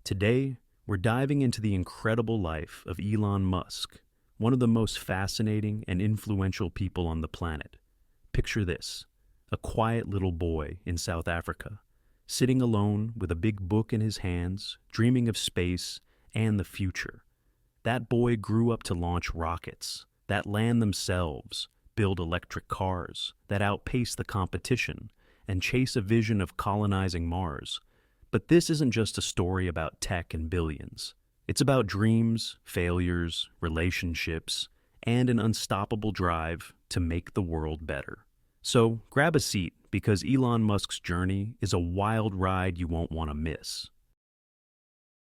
Today, we're diving into the incredible life of Elon Musk, one of the most fascinating and influential people on the planet. Picture this: a quiet little boy in South Africa, sitting alone with a big book in his hands, dreaming of space and the future. That boy grew up to launch rockets that land themselves, build electric cars that outpace the competition, and chase a vision of colonizing Mars. But this isn't just a story about tech and billions. It's about dreams, failures, relationships, and an unstoppable drive to make the world better. So grab a seat, because Elon Musk's journey is a wild ride you won't want to miss.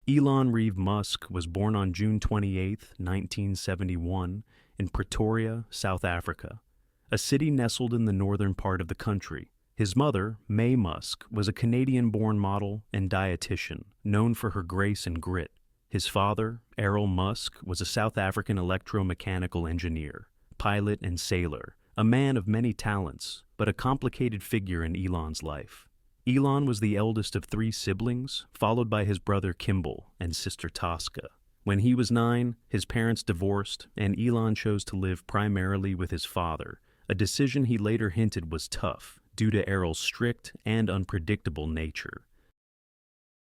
Elon Reeve Musk was born on June 28, 1971, in Pretoria, South Africa, a city nestled in the northern part of the country. His mother, May Musk, was a Canadian-born model and dietitian, known for her grace and grit. His father, Errol Musk, was a South African electromechanical engineer, pilot and sailor, a man of many talents, but a complicated figure in Elon's life. Elon was the eldest of 3 siblings, followed by his brother Kimball and sister Tosca. When he was 9, his parents divorced, and Elon chose to live primarily with his father, a decision he later hinted was tough, due to Errol's strict and unpredictable nature.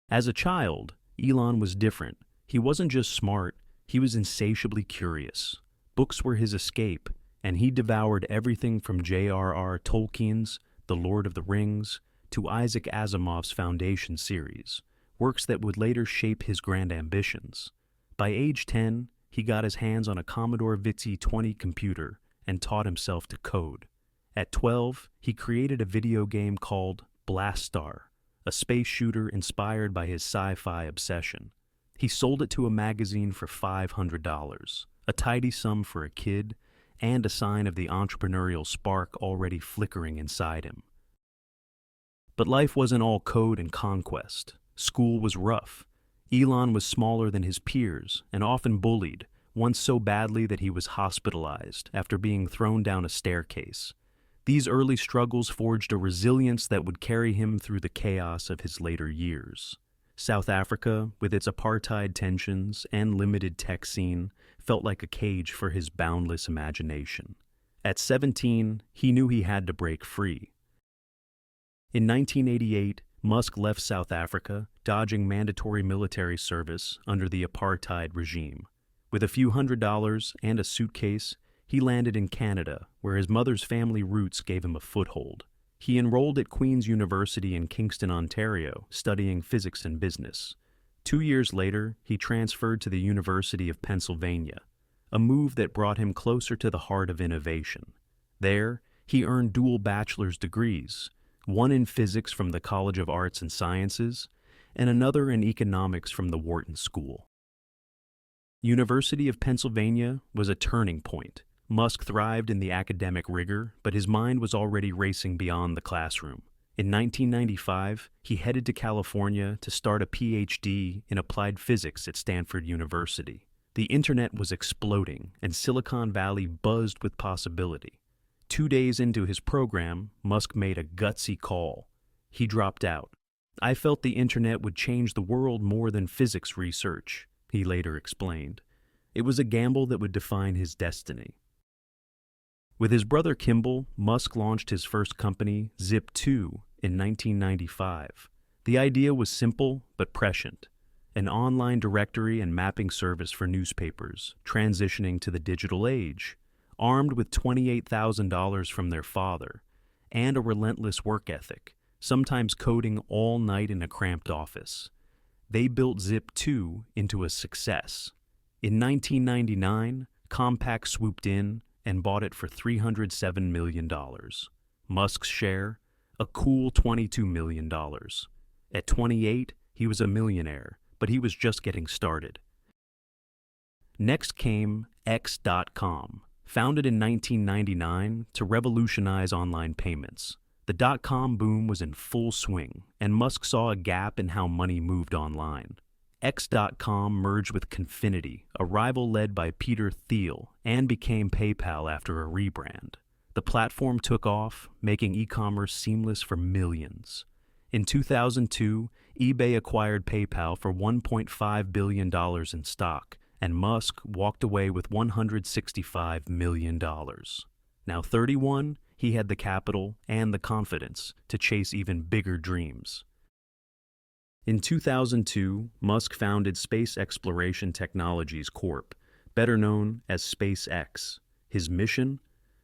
As a child, Elon was different. He wasn't just smart, he was insatiably curious. Books were his escape, and he devoured everything from J.R.R. Tolkien's The Lord of the Rings to Isaac Asimov's Foundation series, works that would later shape his grand ambitions. By age 10, he got his hands on a Commodore VIC-20 computer and taught himself to code. At 12, he created a video game called Blastar, a space shooter inspired by his sci-fi obsession. He sold it to a magazine for $500, a tidy sum for a kid, and a sign of the entrepreneurial spark already flickering inside him. But life wasn't all code and conquest. School was rough. Elon was smaller than his peers and often bullied, once so badly that he was hospitalized after being thrown down a staircase. These early struggles forged a resilience that would carry him through the chaos of his later years. South Africa, with its apartheid tensions and limited tech scene, felt like a cage for his boundless imagination. At 17, he knew he had to break free. In 1988, Musk left South Africa, dodging mandatory military service under the apartheid regime. With a few $100s and a suitcase, he landed in Canada, where his mother's family roots gave him a foothold. He enrolled at Queen's University in Kingston, Ontario, studying physics and business. 2 years later, he transferred to the University of Pennsylvania, a move that brought him closer to the heart of innovation. There, he earned dual bachelor's degrees, one in physics from the College of Arts and Sciences, and another in economics from the Wharton School. University of Pennsylvania was a turning point. Musk thrived in the academic rigor, but his mind was already racing beyond the classroom. In 1995, he headed to California to start a PhD in applied physics at Stanford University. The internet was exploding, and Silicon Valley buzzed with possibility. 2 days into his program, Musk made a gutsy call. He dropped out. "I felt the internet would change the world more than physics research," he later explained. It was a gamble that would define his destiny. With his brother Kimball, Musk launched his first company, Zip2, in 1995. The idea was simple but prescient: an online directory and mapping service for newspapers, transitioning to the digital age. Armed with $28,000 from their father, and a relentless work ethic, sometimes coding all night in a cramped office, they built Zip2 into a success. In 1999, Compaq swooped in and bought it for $307 million. Musk's share, a cool $22 million. At 28, he was a millionaire, but he was just getting started. Next came X.com, founded in 1999 to revolutionize online payments. The dot-com boom was in full swing, and Musk saw a gap in how money moved online. X.com merged with Confinity, a rival led by Peter Thiel, and became PayPal after a rebrand. The platform took off, making e-commerce seamless for millions. In 2002, eBay acquired PayPal for $1.5 billion in stock, and Musk walked away with $165 million. Now 31, he had the capital and the confidence to chase even bigger dreams. In 2002, Musk founded Space Exploration Technologies Corp., better known as SpaceX. His mission?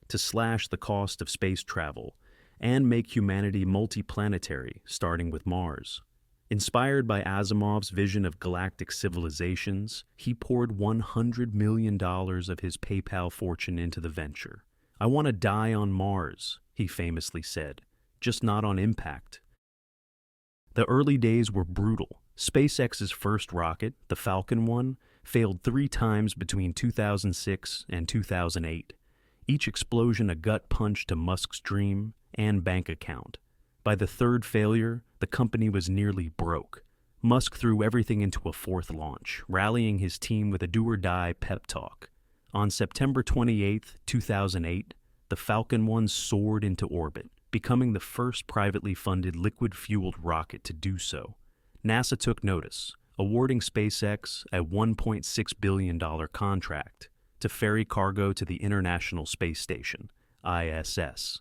To slash the cost of space travel and make humanity multiplanetary, starting with Mars. Inspired by Asimov's vision of galactic civilizations, he poured $100 million of his PayPal fortune into the venture. "I want to die on Mars," he famously said, "just not on impact." The early days were brutal. SpaceX's first rocket, the Falcon 1, failed 3 times between 2006 and 2008. Each explosion a gut punch to Musk's dream and bank account. By the third failure, the company was nearly broke. Musk threw everything into a fourth launch, rallying his team with a do-or-die pep talk. On September 28, 2008, the Falcon 1 soared into orbit, becoming the first privately funded liquid-fueled rocket to do so. NASA took notice, awarding SpaceX a $1.6 billion contract to ferry cargo to the International Space Station, ISS.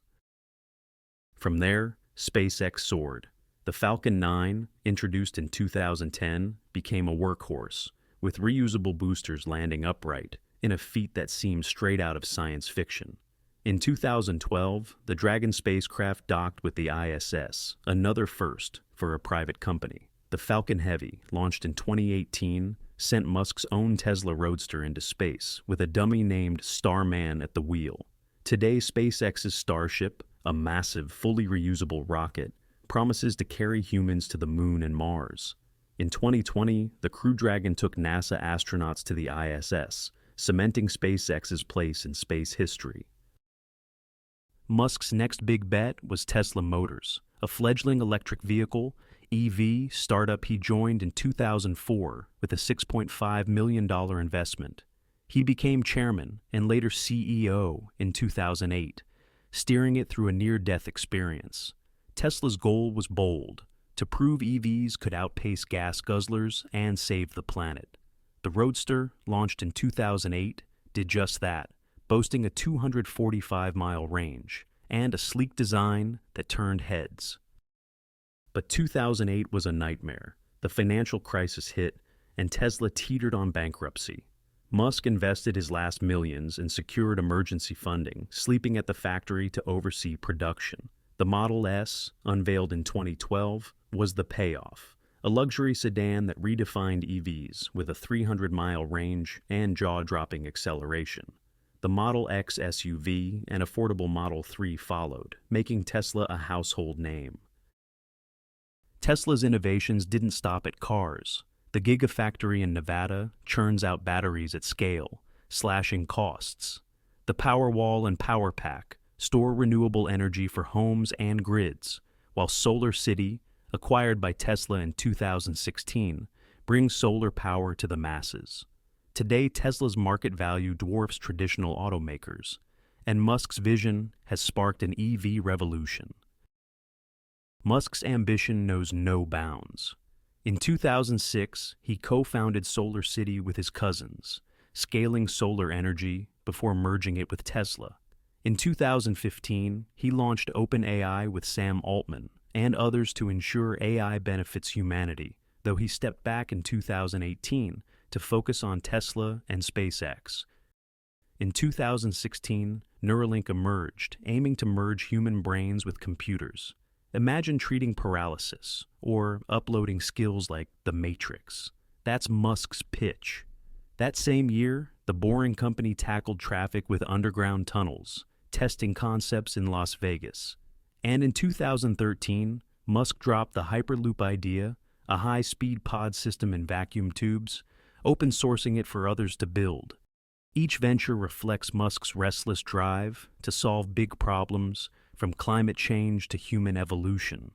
From there, SpaceX soared. The Falcon 9, introduced in 2010, became a workhorse, with reusable boosters landing upright, in a feat that seems straight out of science fiction. In 2012, the Dragon spacecraft docked with the ISS, another first for a private company. The Falcon Heavy, launched in 2018, sent Musk's own Tesla Roadster into space, with a dummy named Starman at the wheel. Today, SpaceX's Starship, a massive, fully reusable rocket, promises to carry humans to the Moon and Mars. In 2020, the Crew Dragon took NASA astronauts to the ISS, cementing SpaceX's place in space history. Musk's next big bet was Tesla Motors, a fledgling electric vehicle, EV, startup he joined in 2004 with a $6.5 million investment. He became chairman and later CEO in 2008, steering it through a near-death experience. Tesla's goal was bold, to prove EVs could outpace gas guzzlers and save the planet. The Roadster, launched in 2008, did just that, boasting a 245-mile range and a sleek design that turned heads. But 2008 was a nightmare. The financial crisis hit, and Tesla teetered on bankruptcy. Musk invested his last millions and secured emergency funding, sleeping at the factory to oversee production. The Model S, unveiled in 2012, was the payoff, a luxury sedan that redefined EVs with a 300-mile range and jaw-dropping acceleration. The Model X SUV and affordable Model 3 followed, making Tesla a household name. Tesla's innovations didn't stop at cars. The Gigafactory in Nevada churns out batteries at scale, slashing costs. The Powerwall and Powerpack store renewable energy for homes and grids, while Solar City, acquired by Tesla in 2016, brings solar power to the masses. Today, Tesla's market value dwarfs traditional automakers, and Musk's vision has sparked an EV revolution. Musk's ambition knows no bounds. In 2006, he co-founded Solar City with his cousins, scaling solar energy before merging it with Tesla. In 2015, he launched OpenAI with Sam Altman and others to ensure AI benefits humanity, though he stepped back in 2018 to focus on Tesla and SpaceX. In 2016, Neuralink emerged, aiming to merge human brains with computers. Imagine treating paralysis or uploading skills like The Matrix. That's Musk's pitch. That same year, the Boring Company tackled traffic with underground tunnels, testing concepts in Las Vegas. And in 2013, Musk dropped the Hyperloop idea, a high-speed pod system in vacuum tubes, open sourcing it for others to build. Each venture reflects Musk's restless drive to solve big problems, from climate change to human evolution.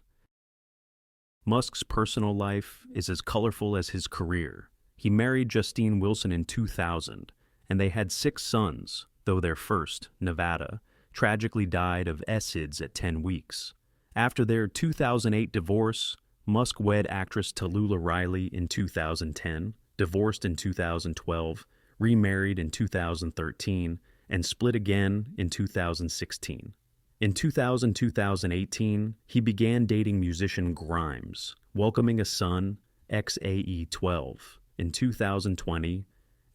Musk's personal life is as colorful as his career. He married Justine Wilson in 2000, and they had 6 sons, though their first, Nevada, tragically died of SIDS at 10 weeks. After their 2008 divorce, Musk wed actress Tallulah Riley in 2010, divorced in 2012, remarried in 2013, and split again in 2016. In 2018, he began dating musician Grimes, welcoming a son, XAE12, in 2020,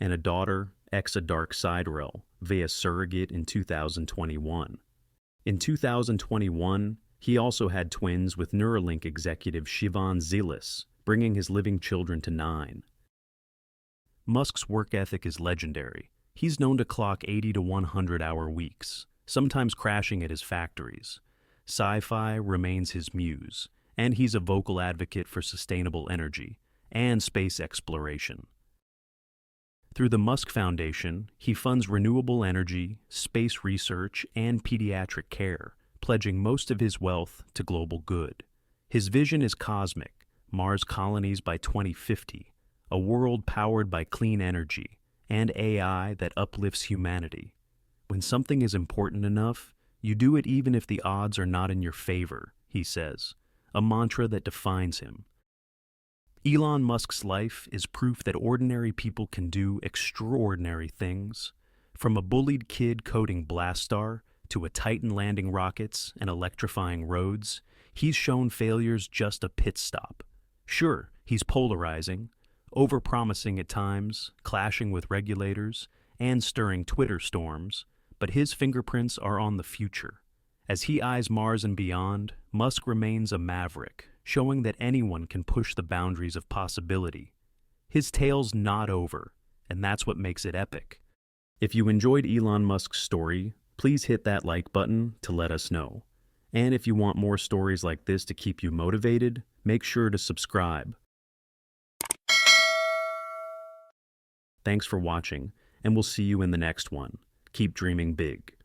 and a daughter, Exa Dark Siderel, via surrogate in 2021. In 2021, he also had twins with Neuralink executive Sivan Zilis, bringing his living children to 9. Musk's work ethic is legendary. He's known to clock 80 to 100-hour weeks, sometimes crashing at his factories. Sci-fi remains his muse, and he's a vocal advocate for sustainable energy and space exploration. Through the Musk Foundation, he funds renewable energy, space research, and pediatric care, pledging most of his wealth to global good. His vision is cosmic: Mars colonies by 2050, a world powered by clean energy, and AI that uplifts humanity. When something is important enough, you do it even if the odds are not in your favor, he says, a mantra that defines him. Elon Musk's life is proof that ordinary people can do extraordinary things. From a bullied kid coding Blastar to a Titan landing rockets and electrifying roads, he's shown failure's just a pit stop. Sure, he's polarizing, overpromising at times, clashing with regulators, and stirring Twitter storms, but his fingerprints are on the future. As he eyes Mars and beyond, Musk remains a maverick, showing that anyone can push the boundaries of possibility. His tale's not over, and that's what makes it epic. If you enjoyed Elon Musk's story, please hit that like button to let us know. And if you want more stories like this to keep you motivated, make sure to subscribe. Thanks for watching, and we'll see you in the next one. Keep dreaming big.